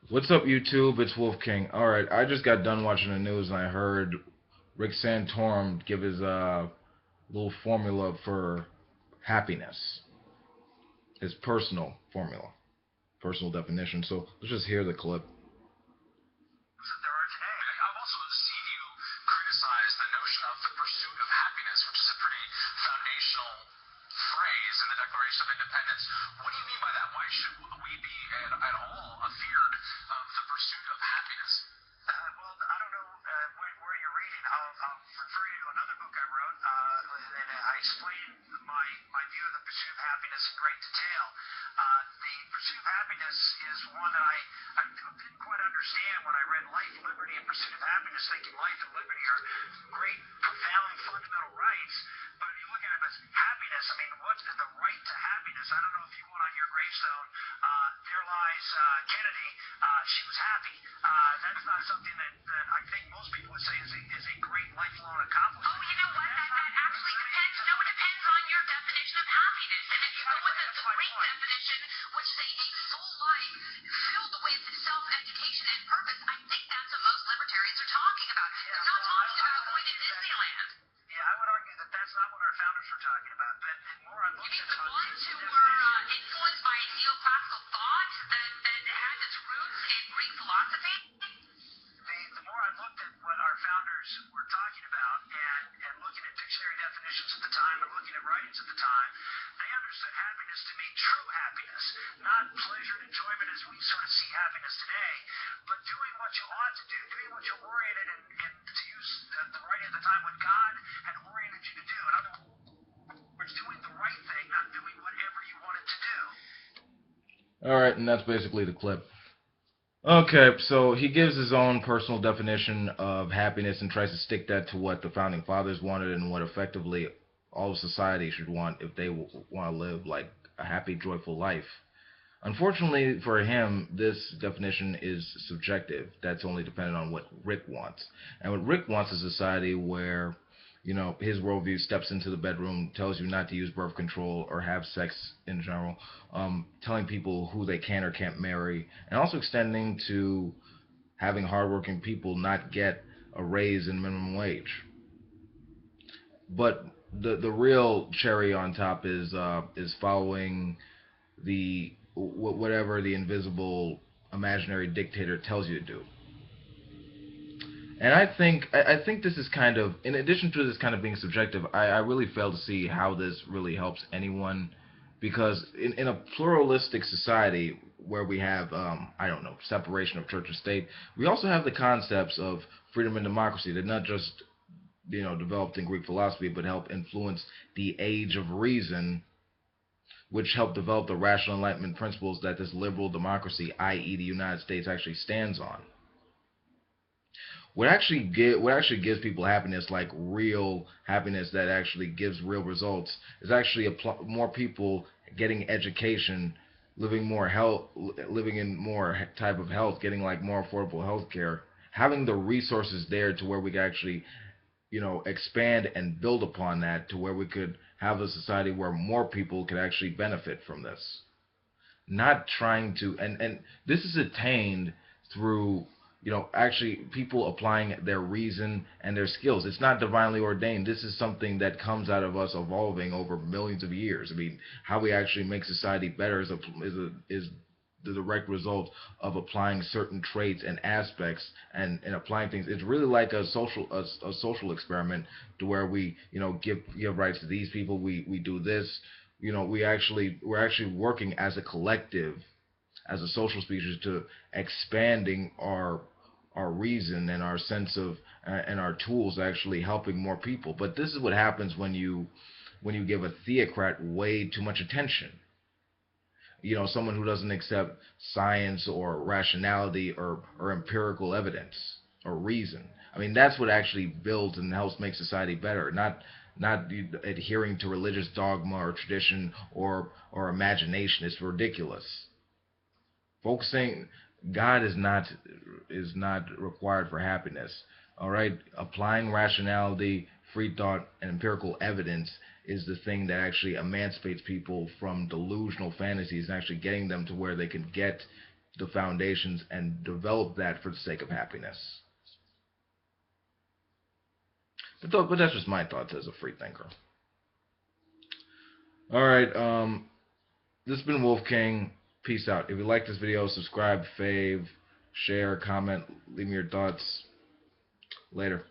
What's up, YouTube? It's Wolf King. All right, I just got done watching the news and I heard Rick Santorum give his little formula for happiness, his personal formula, personal definition. So let's just hear the clip. That there are today. I've also seen you criticize the notion of the pursuit of happiness, which is a pretty foundational phrase in the Declaration of Independence. What do you mean by that? Why should we be at all afeared of the pursuit of happiness? Well, I don't know where you're reading. I'll refer you to another book I wrote, and I explain my view of the pursuit of happiness in great detail. The pursuit of happiness is one that I didn't quite understand when I read Life, Liberty, and Pursuit of Happiness, thinking life and liberty are great, profound, fundamental rights. But if you look at it as happiness, I mean, what's the right to happiness? I don't know if you want on your gravestone, there lies Kennedy. She was happy. That's not something that I think most people would say is a great lifelong accomplishment. Oh, you know what? That actually depends. No, it depends on your definition of happiness. And if you go with the great definition, which is a full life filled with self-education and purpose, I think that's what most libertarians are talking about. They're not talking about going to Disneyland. Yeah, I would argue that that's not what our founders were talking about. But the more I look You at mean the ones who were influenced by neoclassical thought that has its roots in Greek philosophy? the more I looked at what our founders were talking about and looking at dictionary definitions at the time and looking at writings at the time, they understood happiness to mean true happiness, not pleasure and enjoyment as we sort of see happiness today, but doing what you ought to do, doing what you're oriented and to use the writing at the time, what God had oriented you to do. In other words, doing the right thing, not doing whatever you wanted to do. All right, and that's basically the clip. Okay, so he gives his own personal definition of happiness and tries to stick that to what the founding fathers wanted and what effectively all of society should want if they want to live like a happy, joyful life. Unfortunately for him, this definition is subjective. That's only dependent on what Rick wants. And what Rick wants is a society where, his worldview steps into the bedroom, tells you not to use birth control or have sex in general, telling people who they can or can't marry, and also extending to having hardworking people not get a raise in minimum wage. But the real cherry on top is following the whatever the invisible imaginary dictator tells you to do. And I think this is kind of, in addition to this kind of being subjective, I really fail to see how this really helps anyone, because in a pluralistic society where we have I don't know, separation of church and state, we also have the concepts of freedom and democracy that not just developed in Greek philosophy but help influence the age of reason, which helped develop the rational enlightenment principles that this liberal democracy, i.e., the United States, actually stands on. What actually gives people happiness, like real happiness that actually gives real results, is actually more people getting education, living in more type of health, getting like more affordable health care, having the resources there to where we can actually expand and build upon that to where we could have a society where more people could actually benefit from this. Not trying to, and this is attained through actually people applying their reason and their skills. It's not divinely ordained. This is something that comes out of us evolving over millions of years. I mean, how we actually make society better is the direct result of applying certain traits and aspects and applying things. It's really like a social experiment, to where we give rights to these people. We do this. We're actually working as a collective, as a social species, to expanding our reason and our sense of and our tools, actually helping more people. But this is what happens when you give a theocrat way too much attention. Someone who doesn't accept science or rationality or empirical evidence or reason. I mean, that's what actually builds and helps make society better, not adhering to religious dogma or tradition or imagination. It's ridiculous. Focusing, God is not required for happiness. All right, applying rationality, free thought, and empirical evidence is the thing that actually emancipates people from delusional fantasies and actually getting them to where they can get the foundations and develop that for the sake of happiness. But that's just my thoughts as a free thinker. All right, this has been Wolf King. Peace out. If you like this video, subscribe, fave, share, comment, leave me your thoughts. Later.